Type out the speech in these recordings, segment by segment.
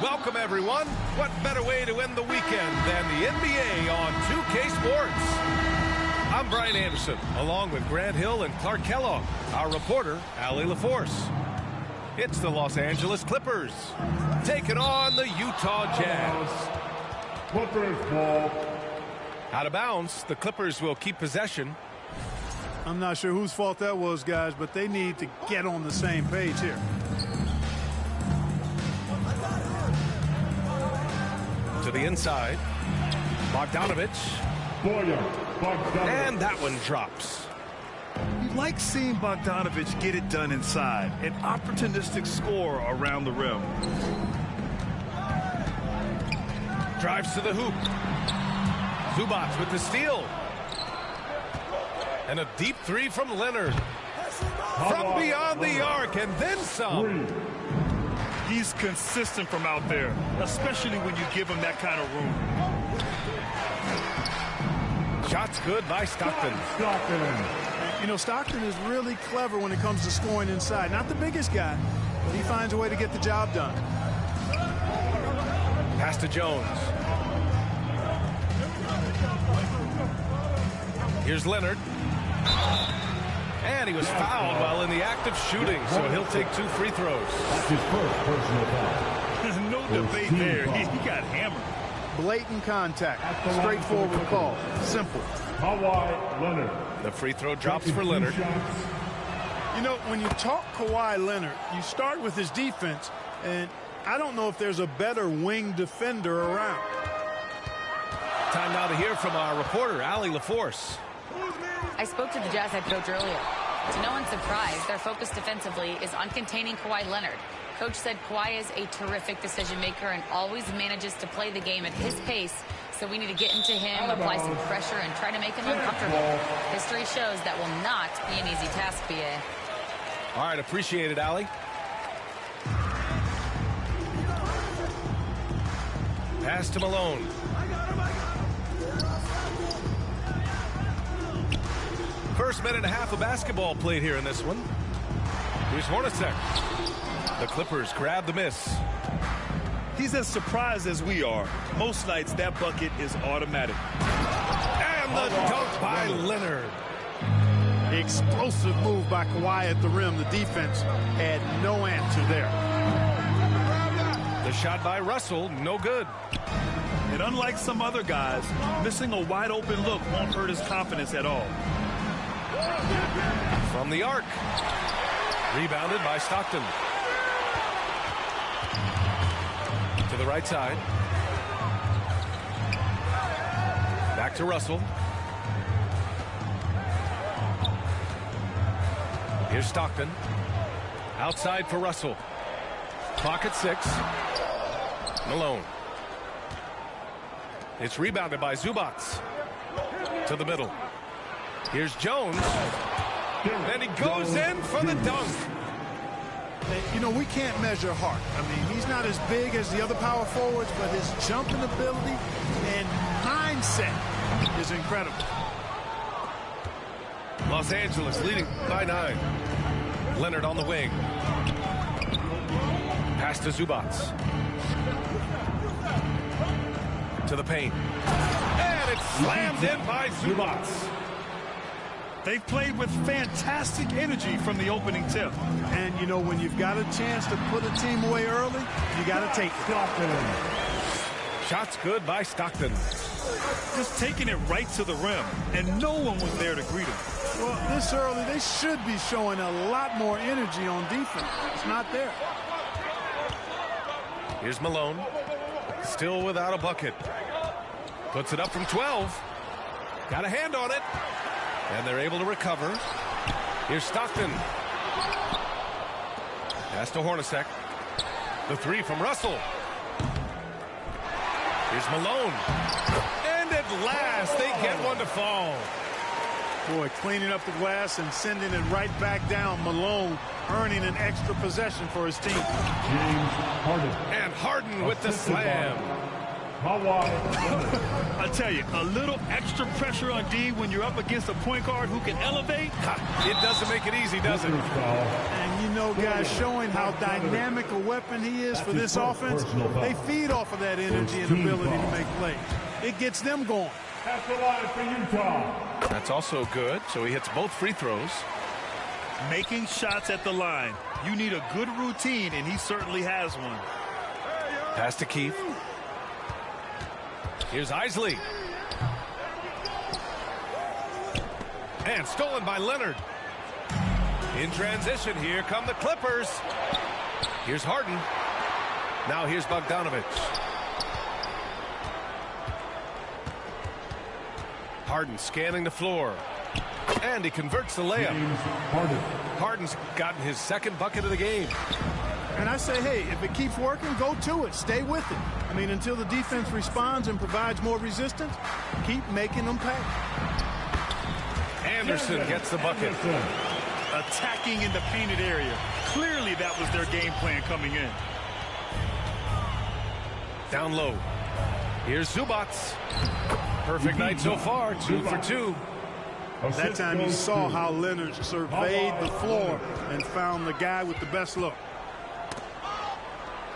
Welcome, everyone. What better way to end the weekend than the NBA on 2K Sports? I'm Brian Anderson, along with Grant Hill and Clark Kellogg, our reporter, Allie LaForce. It's the Los Angeles Clippers taking on the Utah Jazz. Clippers ball. Out of bounds, the Clippers will keep possession. I'm not sure whose fault that was, guys, but they need to get on the same page here. To the inside. Bogdanovic. And that one drops. You like seeing Bogdanovic get it done inside. An opportunistic score around the rim. Drives to the hoop. Zubac with the steal. And a deep three from Leonard. From beyond the arc and then some. He's consistent from out there, especially when you give him that kind of room. Shots good by Stockton. You know, Stockton is really clever when it comes to scoring inside. Not the biggest guy, but he finds a way to get the job done. Pass to Jones. Here's Leonard. And he was fouled while in the act of shooting, so he'll take 2 free throws. That's his first personal foul. No debate there. He got hammered. Blatant contact. Straightforward call. Simple. Kawhi Leonard. The free throw drops for Leonard. You know, when you talk Kawhi Leonard, you start with his defense, and I don't know if there's a better wing defender around. Time now to hear from our reporter, Allie LaForce. I spoke to the Jazz head coach earlier. To no one's surprise, their focus defensively is on containing Kawhi Leonard. Coach said Kawhi is a terrific decision maker and always manages to play the game at his pace, so we need to get into him, apply some pressure, and try to make him uncomfortable. History shows that will not be an easy task, BA. All right, appreciate it, Allie. Pass to Malone. First minute and a half of basketball played here in this one. Here's Onnnatt. The Clippers grab the miss. He's as surprised as we are. Most nights, that bucket is automatic. And the dunk by Leonard. Explosive move by Kawhi at the rim. The defense had no answer there. The shot by Russell, no good. And unlike some other guys, missing a wide-open look won't hurt his confidence at all. From the arc. Rebounded by Stockton. To the right side. Back to Russell. Here's Stockton. Outside for Russell. Clock at 6. Malone. It's rebounded by Zubac. To the middle. Here's Jones. And he goes in for the dunk. You know, we can't measure heart. I mean, he's not as big as the other power forwards, but his jumping ability and mindset is incredible. Los Angeles leading by 9. Leonard on the wing. Pass to Zubac. To the paint. And it's slammed in by Zubac. They've played with fantastic energy from the opening tip. And, you know, when you've got a chance to put a team away early, you got to take it. Shots good by Stockton. Just taking it right to the rim, and no one was there to greet him. Well, this early, they should be showing a lot more energy on defense. It's not there. Here's Malone. Still without a bucket. Puts it up from 12. Got a hand on it. And they're able to recover. Here's Stockton. Pass to Onnnatt. The 3 from Russell. Here's Malone. And at last, they get one to fall. Boy, cleaning up the glass and sending it right back down. Malone earning an extra possession for his team. James Harden. And Harden with the slam. I tell you, a little extra pressure on D when you're up against a point guard who can elevate. It doesn't make it easy, does it? And you know, guys, showing how dynamic a weapon he is for this offense, they feed off of that energy and ability to make plays. It gets them going. At the line for Utah. That's also good, so he hits both free throws. Making shots at the line. You need a good routine, and he certainly has one. Pass to Keith. Here's Isley. And stolen by Leonard. In transition, here come the Clippers. Here's Harden. Now here's Bogdanovich. Harden scanning the floor. And he converts the layup. Harden's gotten his second bucket of the game. And I say, hey, if it keeps working, go to it. Stay with it. I mean, until the defense responds and provides more resistance, keep making them pay. Anderson gets the bucket. Attacking in the painted area. Clearly that was their game plan coming in. Down low. Here's Zubats. Perfect night so far, 2 for 2. That time you saw how Leonard surveyed the floor and found the guy with the best look.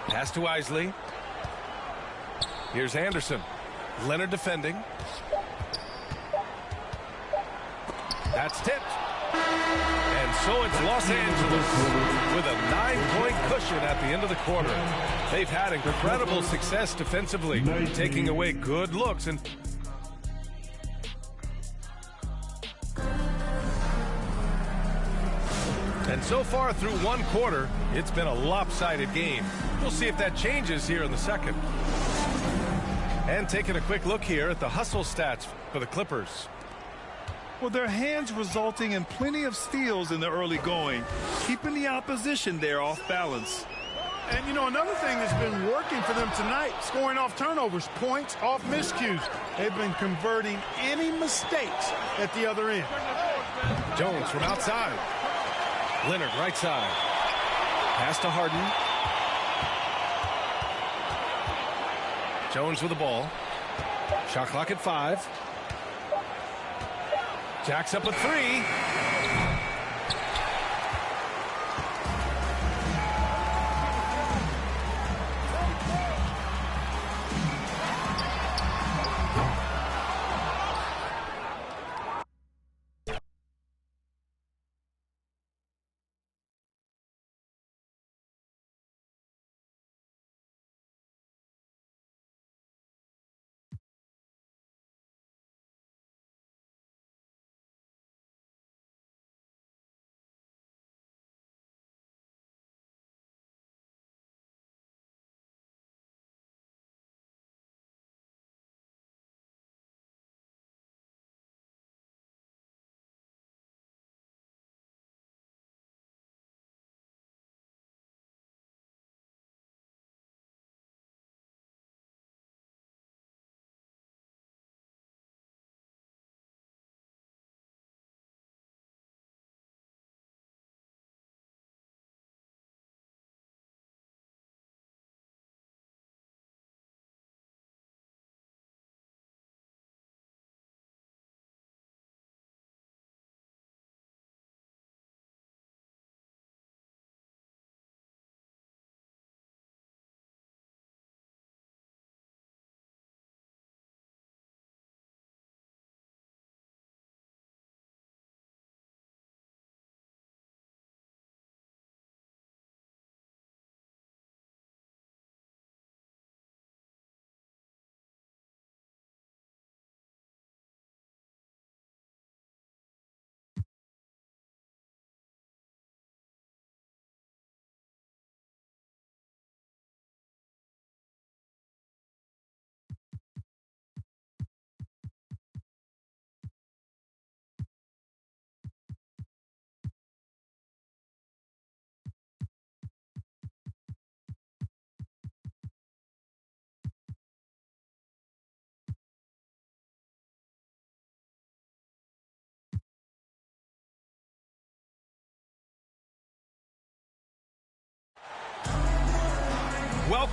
Pass to Isley. Here's Anderson. Leonard defending. That's tipped. And so it's Los Angeles with a 9-point cushion at the end of the quarter. They've had incredible success defensively, taking away good looks. And so far through one quarter, it's been a lopsided game. We'll see if that changes here in the second. And taking a quick look here at the hustle stats for the Clippers. Well, their hands resulting in plenty of steals in the early going, keeping the opposition there off balance. And, you know, another thing that's been working for them tonight, scoring off turnovers, points off miscues. They've been converting any mistakes at the other end. Jones from outside. Leonard right side. Pass to Harden. Jones with the ball. Shot clock at 5. Jacks up a 3.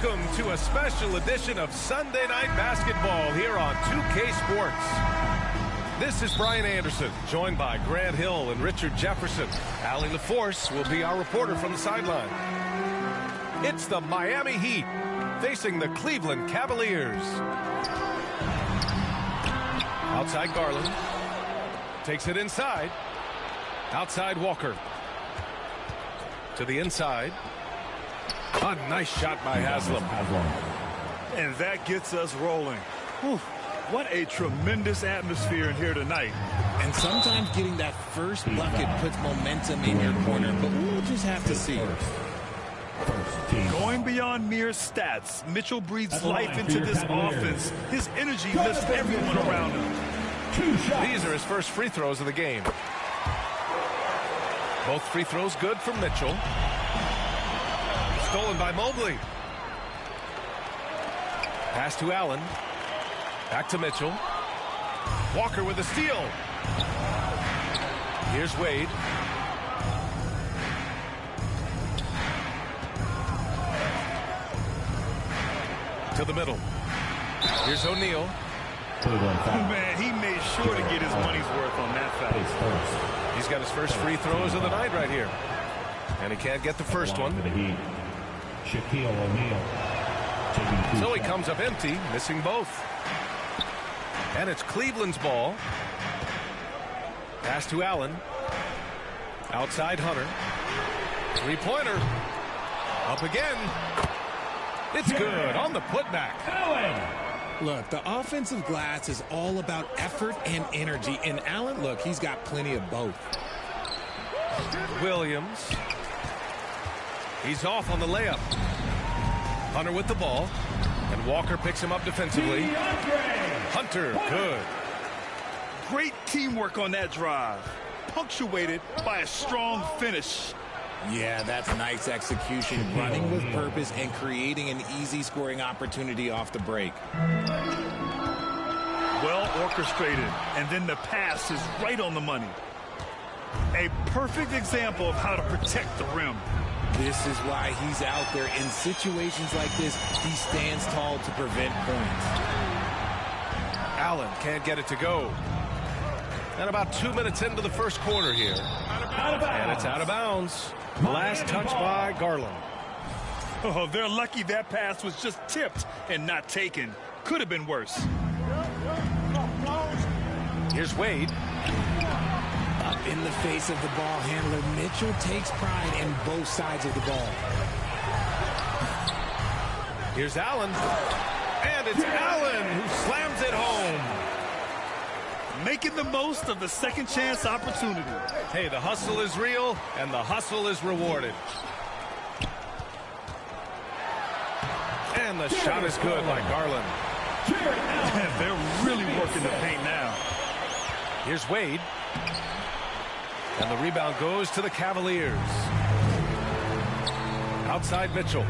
Welcome to a special edition of Sunday Night Basketball here on 2K Sports. This is Brian Anderson, joined by Grant Hill and Richard Jefferson. Allie LaForce will be our reporter from the sideline. It's the Miami Heat facing the Cleveland Cavaliers. Outside Garland. Takes it inside. Outside Walker. To the inside. A nice shot by Haslam. And that gets us rolling. Whew. What a tremendous atmosphere in here tonight. And sometimes getting that first bucket puts momentum in your corner, but we'll just have to see. Going beyond mere stats, Mitchell breathes life into this offense. His energy lifts everyone around him. These are his first free throws of the game. Both free throws good for Mitchell. Stolen by Mobley. Pass to Allen. Back to Mitchell. Walker with a steal. Here's Wade. To the middle. Here's O'Neal. Man, he made sure to get his money's worth on that foul. He's got his first free throws of the night right here. And he can't get the first one. So he comes up empty, missing both. And it's Cleveland's ball. Pass to Allen. Outside Hunter. Three-pointer. Up again. It's good on the putback. Look, the offensive glass is all about effort and energy. And Allen, look, he's got plenty of both. Williams. He's off on the layup. Hunter with the ball. And Walker picks him up defensively. Hunter, good. Great teamwork on that drive, punctuated by a strong finish. Yeah, that's nice execution, running with purpose and creating an easy scoring opportunity off the break. Well orchestrated, and then the pass is right on the money. A perfect example of how to protect the rim. This is why he's out there. In situations like this, he stands tall to prevent points. Allen can't get it to go. And about 2 minutes into the first quarter here. And it's out of bounds. Last touch by Garland. Oh, they're lucky that pass was just tipped and not taken. Could have been worse. Here's Wade. Up in the face of the ball handler, Mitchell takes pride in both sides of the ball. Here's Allen. And it's Allen who slams it home. Making the most of the second chance opportunity. Hey, the hustle is real, and the hustle is rewarded. And the shot is good by Garland. They're really working the paint now. Here's Wade. And the rebound goes to the Cavaliers. Outside Mitchell.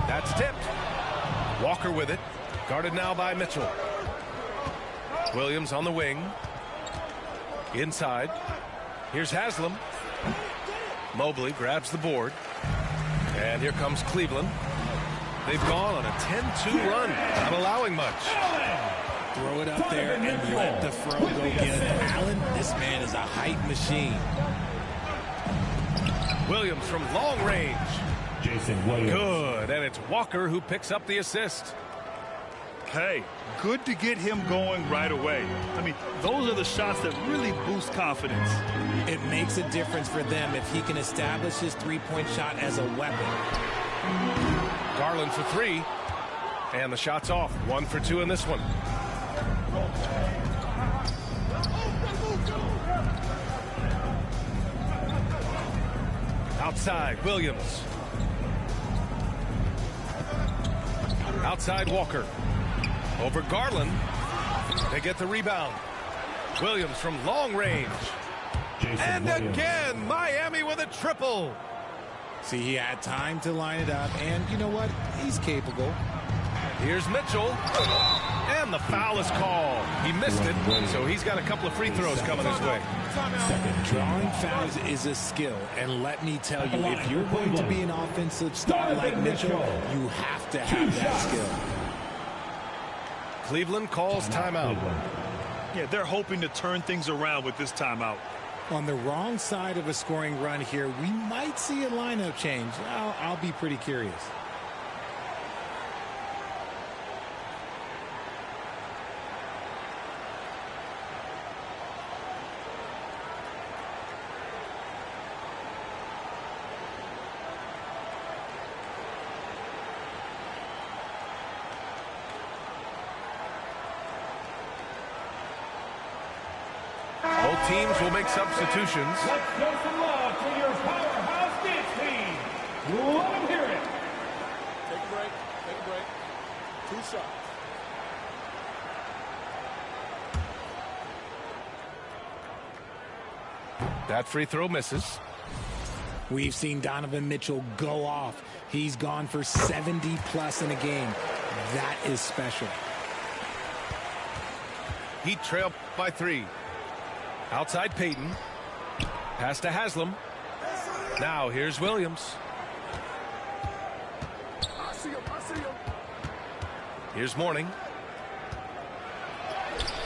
That's tipped. Walker with it. Guarded now by Mitchell. Williams on the wing. Inside. Here's Haslam. Mobley grabs the board. And here comes Cleveland. They've gone on a 10-2 run, not allowing much. Throw it up there and let the throw go good. Allen, this man is a height machine. Williams from long range. Jason Williams. Good, and it's Walker who picks up the assist. Hey, good to get him going right away. I mean, those are the shots that really boost confidence. It makes a difference for them if he can establish his three-point shot as a weapon. Garland for three. And the shot's off. 1 for 2 in this one. Outside, Williams. Outside, Walker. Over Garland. They get the rebound. Williams from long range. And again, Miami with a triple. See, he had time to line it up, and you know what? He's capable. Here's Mitchell. And the foul is called. He missed it, so he's got a couple of free throws coming his way. Drawing fouls is a skill, and let me tell you, if you're going to be an offensive star like Mitchell, you have to have that skill. Cleveland calls timeout. Yeah, they're hoping to turn things around with this timeout. On the wrong side of a scoring run here, we might see a lineup change. I'll be pretty curious. Both teams will make substitutions. Let's show some love to your powerhouse dance team. Let them hear it. Take a break. Take a break. 2 shots. That free throw misses. We've seen Donovan Mitchell go off. He's gone for 70+ in a game. That is special. Heat trail by 3. Outside Payton. Pass to Haslam. Now here's Williams. Here's Mourning.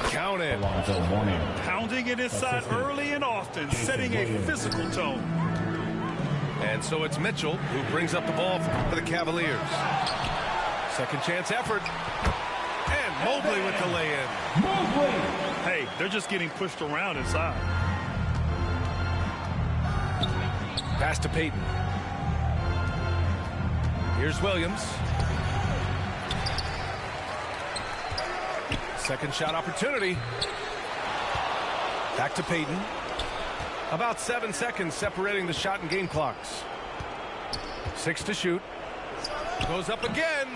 Count in. Pounding it inside early and often, setting a physical tone. And so it's Mitchell who brings up the ball for the Cavaliers. Second chance effort. And Mobley with the lay-in. Hey, they're just getting pushed around inside. Pass to Payton. Here's Williams. Second shot opportunity. Back to Payton. About 7 seconds separating the shot and game clocks. 6 to shoot. Goes up again.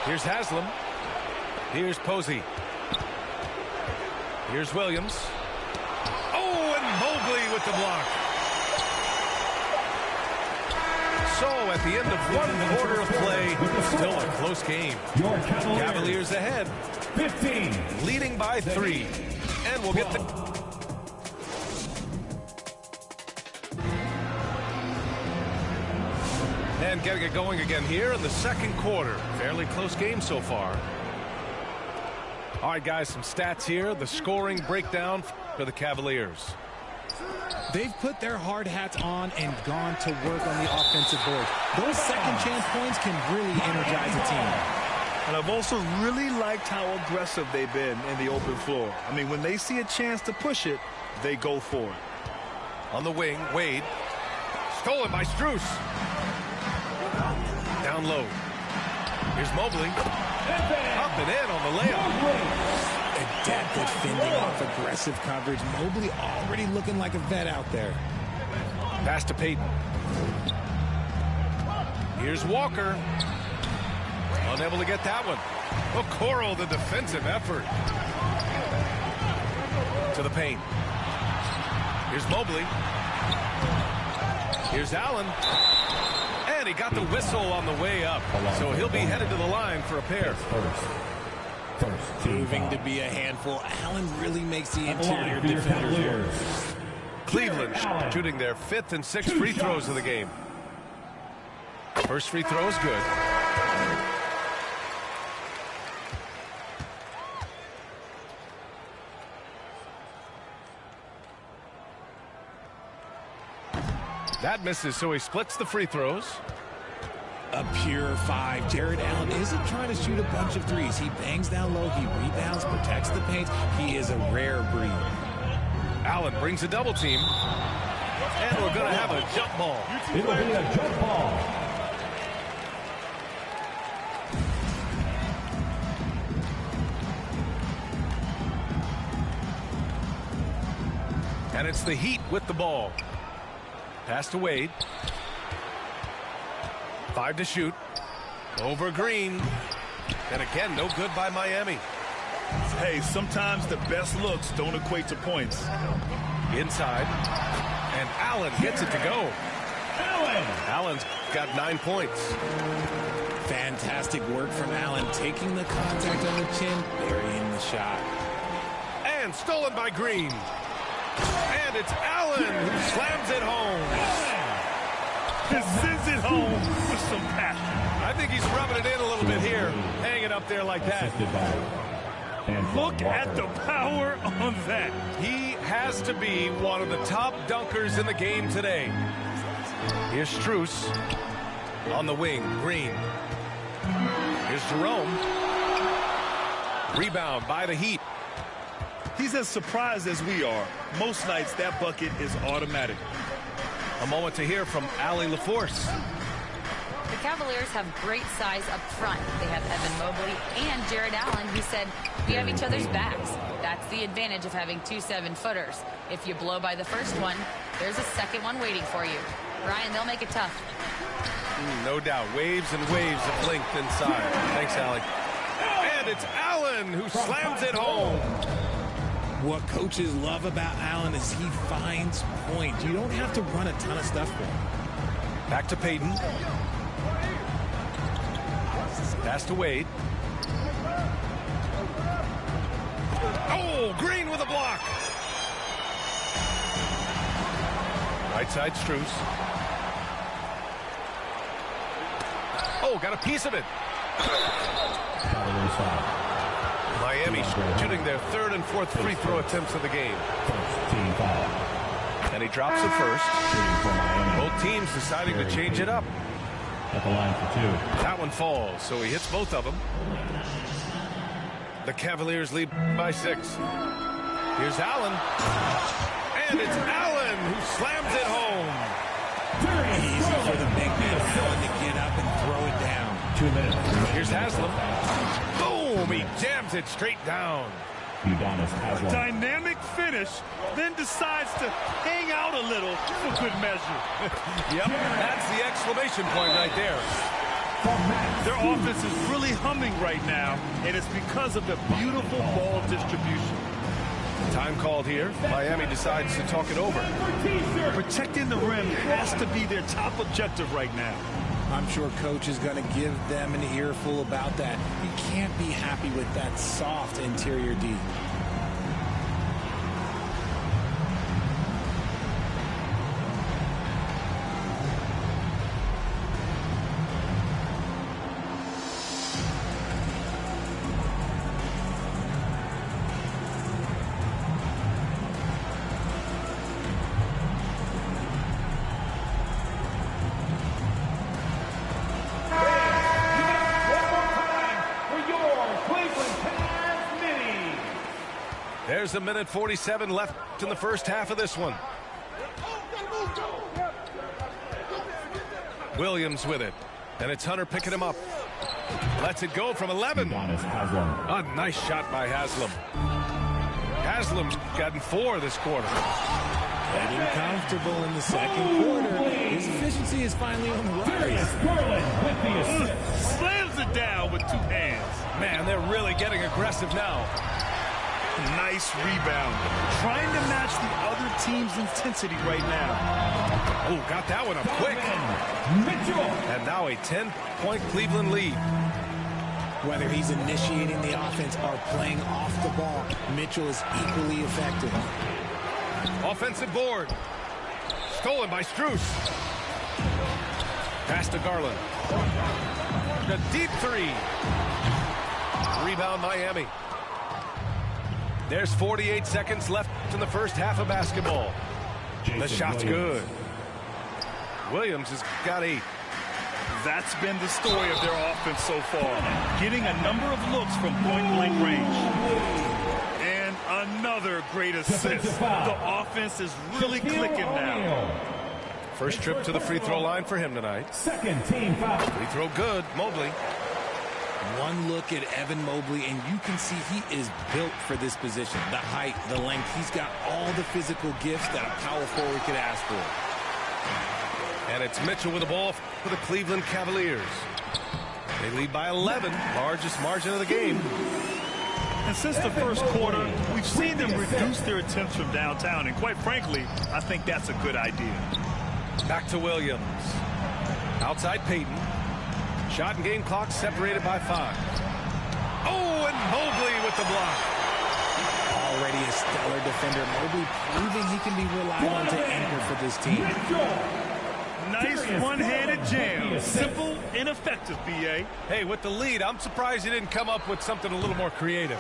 Here's Haslam. Here's Posey. Here's Williams. Oh, and Mobley with the block. So at the end of 1 quarter of play, still a close game. Cavaliers ahead. 15. Leading by 3. And we'll get the... And getting it going again here in the second quarter. Fairly close game so far. All right, guys, some stats here. The scoring breakdown for the Cavaliers. They've put their hard hats on and gone to work on the offensive board. Those second chance points can really energize a team. And I've also really liked how aggressive they've been in the open floor. I mean, when they see a chance to push it, they go for it. On the wing, Wade. Stolen by Strus. Down low. Here's Mobley. Up and in on the layup. Adept at fending off aggressive coverage. Mobley already looking like a vet out there. Pass to Payton. Here's Walker. Unable to get that one. Okoro, the defensive effort. To the paint. Here's Mobley. Here's Allen. And he got the whistle on the way up. So he'll be headed to the line for a pair. Proving to be a handful. Allen really makes the interior defenders work. Cleveland shooting their 5th and 6th free throws of the game. First free throw is good. That misses, so he splits the free throws. A pure 5. Jared Allen isn't trying to shoot a bunch of threes. He bangs down low, he rebounds, protects the paint. He is a rare breed. Allen brings a double team. And we're going to have a jump ball. It'll be a jump ball. And it's the Heat with the ball. Pass to Wade. 5 to shoot. Over Green. And again, no good by Miami. Hey, sometimes the best looks don't equate to points. Inside. And Allen gets it to go. Allen's got 9 points. Fantastic work from Allen, taking the contact on the chin, burying the shot. And stolen by Green. And it's Allen who slams it home. And sends it home with some passion. I think he's rubbing it in a little bit here. Hang it up there like that. Look at the power on that. He has to be one of the top dunkers in the game today. Here's Strus on the wing. Green. Here's Jerome. Rebound by the Heat. He's as surprised as we are. Most nights, that bucket is automatic. A moment to hear from Allie LaForce. The Cavaliers have great size up front. They have Evan Mobley and Jared Allen, who said, we have each other's backs. That's the advantage of having 2 7-footers. If you blow by the first one, there's a second one waiting for you. Ryan, they'll make it tough. No doubt. Waves and waves of length inside. Thanks, Allie. And it's Allen who slams it home. What coaches love about Allen is he finds points. You don't have to run a ton of stuff for him. Back to Payton. Pass to Wade. Oh, Green with a block. Right side, Strus. Oh, got a piece of it. Miami shooting their 3rd and 4th free throw attempts of the game. And he drops it first. Both teams deciding to change it up. At the line for 2. That one falls, so he hits both of them. The Cavaliers lead by 6. Here's Allen. And it's Allen who slams it home. Easy for the big man Allen to get up and throw it down. 2 minutes. Here's Haslam. Boom! He jams it straight down. Dynamic finish, then decides to hang out a little for good measure. Yep, that's the exclamation point right there. Their offense is really humming right now, and it's because of the beautiful ball distribution. Time called here. Miami decides to talk it over. Protecting the rim has to be their top objective right now. I'm sure coach is going to give them an earful about that. You can't be happy with that soft interior D. There's a minute 47 left in the first half of this one. Williams with it. And it's Hunter picking him up. Lets it go from 11. A nice shot by Haslam. Haslam's gotten 4 this quarter. Getting comfortable in the second quarter. His efficiency is finally on the rise. Slams it down with 2 hands. Man, they're really getting aggressive now. Nice rebound. Trying to match the other team's intensity right now. Oh, got that one up quick. And now a 10-point Cleveland lead. Whether he's initiating the offense or playing off the ball, Mitchell is equally effective. Offensive board. Stolen by Strus. Pass to Garland. The deep 3. Rebound Miami. There's 48 seconds left in the first half of basketball. The shot's good. Williams has got 8. That's been the story of their offense so far. Getting a number of looks from point-blank range. And another great assist. The offense is really clicking now. First trip to the free throw line for him tonight. Second team foul. Free throw good. Mobley. One look at Evan Mobley, and you can see he is built for this position. The height, the length, he's got all the physical gifts that a power forward could ask for. And it's Mitchell with the ball for the Cleveland Cavaliers. They lead by 11, largest margin of the game. And since the first quarter, we've seen them reduce their attempts from downtown, and quite frankly, I think that's a good idea. Back to Williams. Outside Peyton. Shot and game clock separated by 5. Oh, and Mobley with the block. Already a stellar defender. Mobley proving he can be relied on to anchor for this team. Nice one-handed jam. Simple and effective, B.A. Hey, with the lead, I'm surprised he didn't come up with something a little more creative.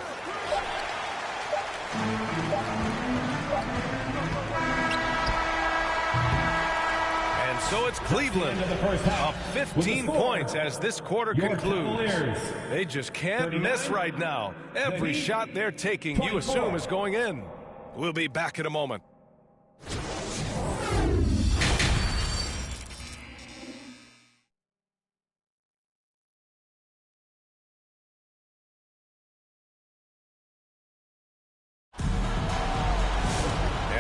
And so it's Cleveland up 15 points as this quarter concludes. They just can't miss right now. Every shot they're taking, you assume, is going in. We'll be back in a moment.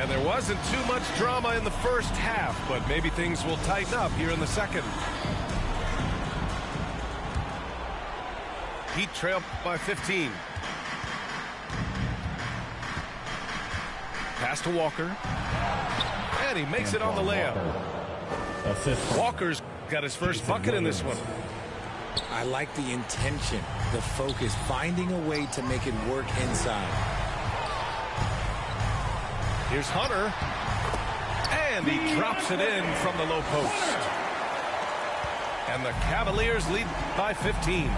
There wasn't too much drama in the first half, but maybe things will tighten up here in the second. Heat trail by 15. Pass to Walker. And he makes it on the layup. Walker's got his first bucket in this one. I like the intention, the focus, finding a way to make it work inside. Here's Hunter, and he drops it in from the low post. And the Cavaliers lead by 15.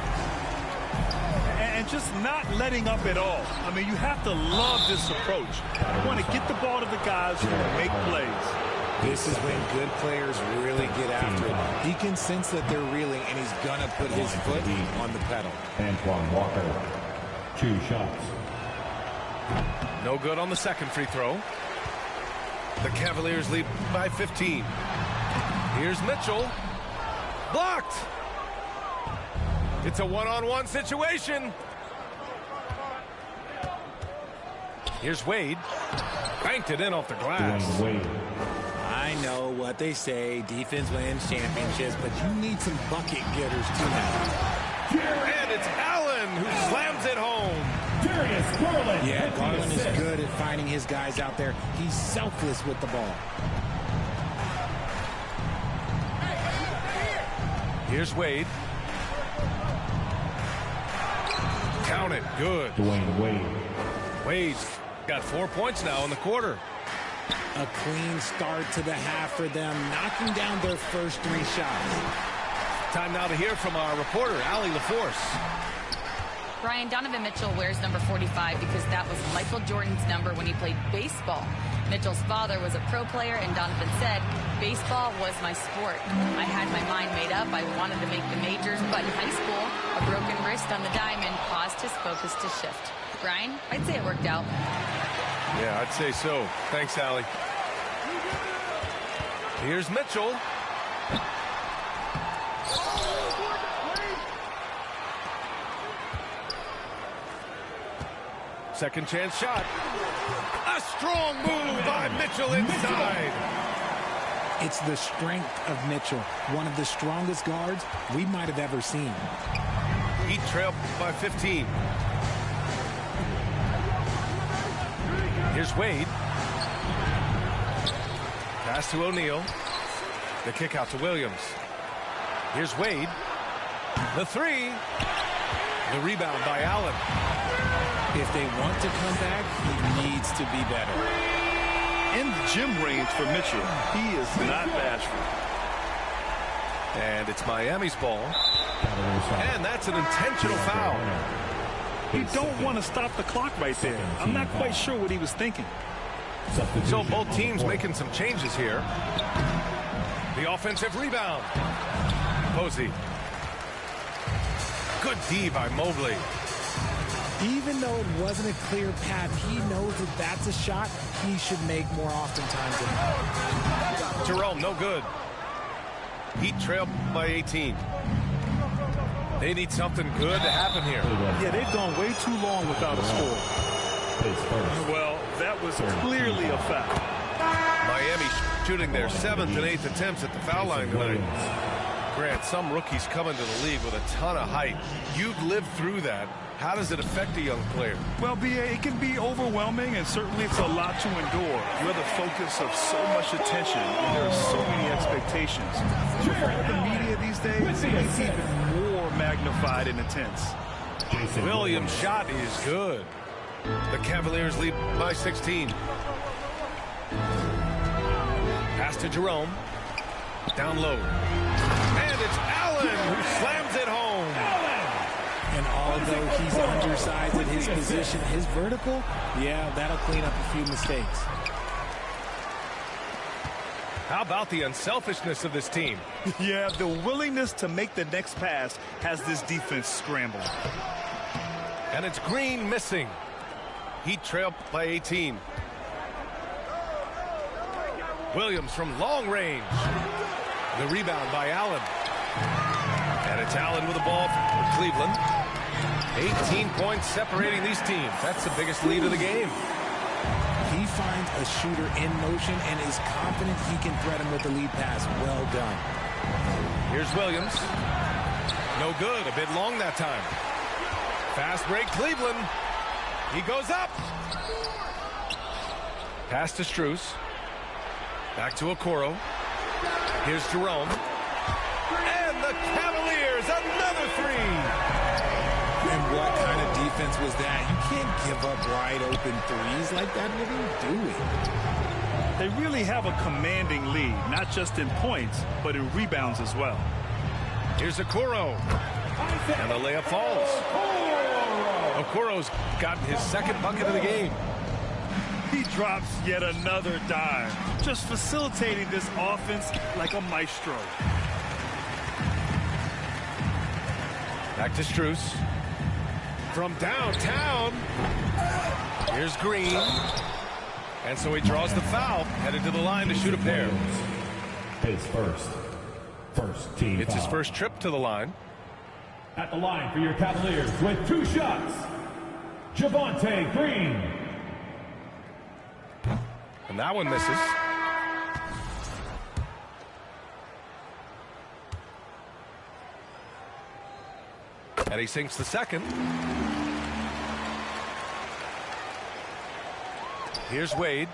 And just not letting up at all. I mean, you have to love this approach. You want to get the ball to the guys who will make plays. This is when good players really get after it. He can sense that they're reeling, and he's going to put his foot on the pedal. Antoine Walker, 2 shots. No good on the second free throw. The Cavaliers lead by 15. Here's Mitchell. Blocked. It's a one-on-one situation. Here's Wade. Banked it in off the glass. I know what they say. Defense wins championships, but you need some bucket getters too now. And it's Allen who slams it home. Yeah, Garland is good at finding his guys out there. He's selfless with the ball. Here's Wade. Count it. Good. Dwayne Wade. Wade's got 4 points now in the quarter. A clean start to the half for them, knocking down their first 3 shots. Time now to hear from our reporter, Allie LaForce. Brian, Donovan Mitchell wears number 45 because that was Michael Jordan's number when he played baseball. Mitchell's father was a pro player, and Donovan said, baseball was my sport. I had my mind made up. I wanted to make the majors, but in high school, a broken wrist on the diamond caused his focus to shift. Brian, I'd say it worked out. Yeah, I'd say so. Thanks, Allie. Here's Mitchell. Second chance shot. A strong move by Mitchell inside. It's the strength of Mitchell, one of the strongest guards we might have ever seen. Heat trail by 15. Here's Wade. Pass to O'Neal. The kick out to Williams. Here's Wade. The 3. The rebound by Allen. If they want to come back, he needs to be better. In the gym range for Mitchell, he is not bashful. And it's Miami's ball. And that's an intentional foul. You don't want to stop the clock right there. I'm not quite sure what he was thinking. So both teams making some changes here. The offensive rebound. Posey. Good D by Mobley. Even though it wasn't a clear path, he knows that that's a shot he should make more oftentimes than not. Jerome, no good. Heat trail by 18. They need something good to happen here. Yeah, they've gone way too long without a score. Well, that was clearly a foul. Miami shooting their 7th and 8th attempts at the foul line tonight. Grant, some rookies come into the league with a ton of height. You've lived through that. How does it affect a young player? Well, B.A., it can be overwhelming, and certainly it's a lot to endure. You're the focus of so much attention, and there are so many expectations. So for the media these days, it's even more magnified and intense. Williams' shot is good. The Cavaliers lead by 16. Pass to Jerome. Down low. And it's Allen who slams it home. And although he's undersized at his position, his vertical, yeah, that'll clean up a few mistakes. How about the unselfishness of this team? Yeah, the willingness to make the next pass has this defense scrambled. And it's Green missing. Heat trailed by 18. Williams from long range. The rebound by Allen. And it's Allen with the ball for Cleveland. 18 points separating these teams. That's the biggest lead of the game. He finds a shooter in motion and is confident he can threat him with the lead pass. Well done. Here's Williams. No good. A bit long that time. Fast break, Cleveland. He goes up. Pass to Strus. Back to Okoro. Here's Jerome. And the Cavaliers, another three. And what kind of defense was that? You can't give up wide open threes like that. What are you doing? They really have a commanding lead, not just in points, but in rebounds as well. Here's Okoro. And the layup falls. Okoro's gotten his second bucket of the game. He drops yet another dime, just facilitating this offense like a maestro. Back to Strus. From downtown. Here's Green. And so he draws the foul, headed to the line to shoot a pair. His first team It's foul. his first trip to the line. At the line for your Cavaliers with 2 shots, Javonte Green. And that one misses. And he sinks the second. Here's Wade.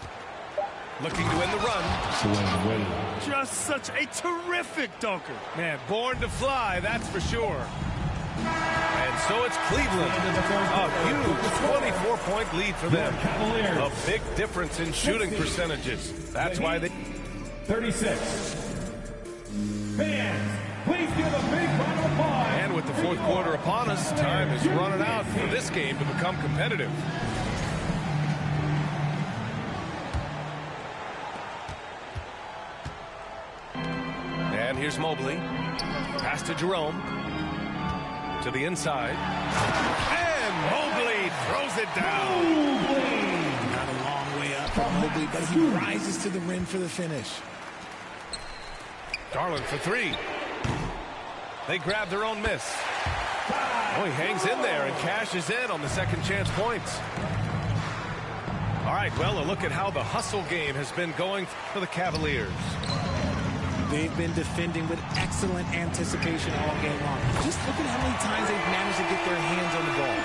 Looking to win the run. Just such a terrific dunker. Man, born to fly, that's for sure. And so it's Cleveland. A huge 24-point lead for them. A big difference in shooting percentages. That's why they... 36. Fans, please give a big round of applause. And with the fourth quarter upon us, time is running out for this game to become competitive. And here's Mobley. Pass to Jerome. To the inside. And Mobley throws it down. Not a long way up from Mobley, but he rises to the rim for the finish. Garland for three. They grab their own miss. Oh, he hangs in there and cashes in on the second chance points. All right, well, a look at how the hustle game has been going for the Cavaliers. They've been defending with excellent anticipation all game long. Just look at how many times they've managed to get their hands on the ball.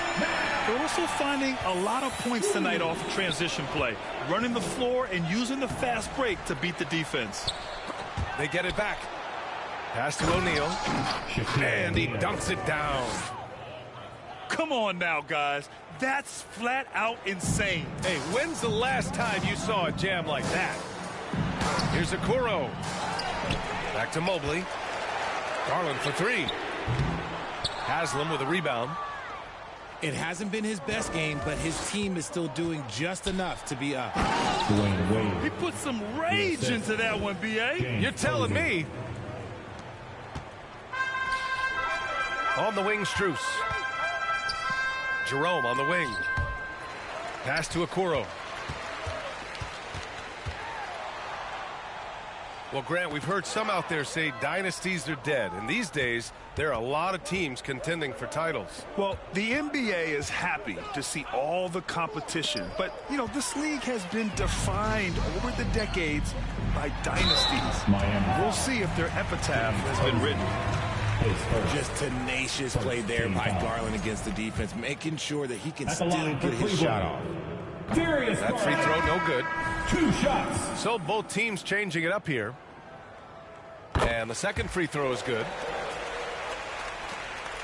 They're also finding a lot of points tonight off of transition play, running the floor and using the fast break to beat the defense. They get it back. Pass to O'Neal. And he dunks it down. Come on now, guys. That's flat out insane. Hey, when's the last time you saw a jam like that? Here's Okoro. Back to Mobley. Garland for three. Haslam with a rebound. It hasn't been his best game, but his team is still doing just enough to be up. He put some rage into that one, B.A. You're telling me. On the wing, Strus. Jerome on the wing. Pass to Okoro. Well, Grant, we've heard some out there say dynasties are dead. And these days, there are a lot of teams contending for titles. Well, the NBA is happy to see all the competition. But, you know, this league has been defined over the decades by dynasties. We'll see if their epitaph has been written. Just tenacious play there by Garland against the defense, making sure that he can still get his shot off. That free throw, no good. 2 shots. So both teams changing it up here. And the second free throw is good.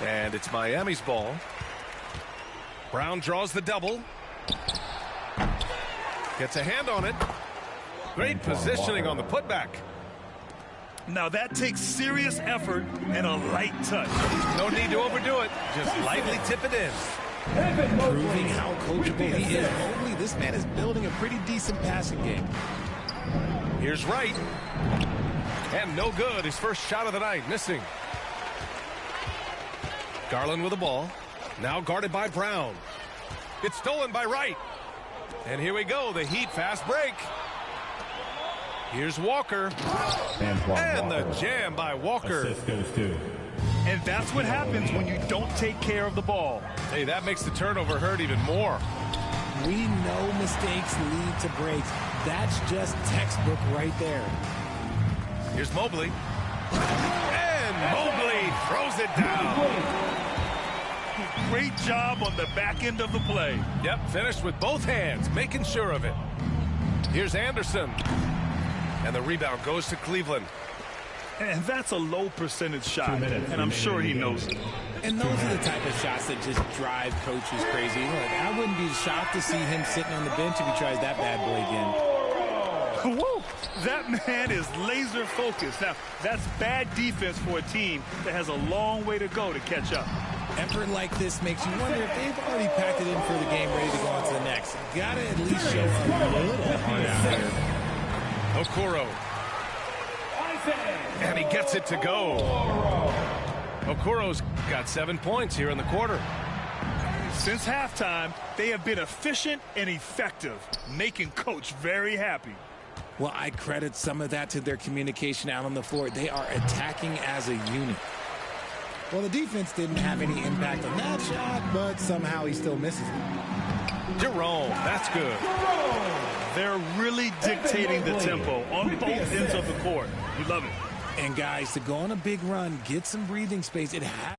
And it's Miami's ball. Brown draws the double. Gets a hand on it. Great positioning on the putback. Now that takes serious effort and a light touch. No need to overdo it. Just lightly tip it in. Proving how coachable he is. Hopefully this man is building a pretty decent passing game. Here's Wright. And no good. His first shot of the night, missing. Garland with the ball. Now guarded by Brown. It's stolen by Wright. And here we go. The Heat fast break. Here's Walker. And the jam by Walker. Assist goes to. And that's what happens when you don't take care of the ball. Hey, that makes the turnover hurt even more. We know mistakes lead to breaks. That's just textbook right there. Here's Mobley. And Mobley throws it down. Great job on the back end of the play. Yep, finished with both hands, making sure of it. Here's Anderson. And the rebound goes to Cleveland. And that's a low percentage shot, and I'm sure he knows it. And those are the type of shots that just drive coaches crazy. Look, I wouldn't be shocked to see him sitting on the bench if he tries that bad boy again. Whoa, that man is laser focused. Now, that's bad defense for a team that has a long way to go to catch up. Effort like this makes you wonder if they've already packed it in for the game, ready to go on to the next. Gotta at least show up a little bit hard out here. Okoro. And he gets it to go. Okoro's got 7 points here in the quarter. Since halftime, they have been efficient and effective, making Coach very happy. Well, I credit some of that to their communication out on the floor. They are attacking as a unit. Well, the defense didn't have any impact on that shot, but somehow he still misses it. Jerome, that's good. They're really dictating the tempo on both ends of the court. We love it. And guys, to go on a big run, get some breathing space, it has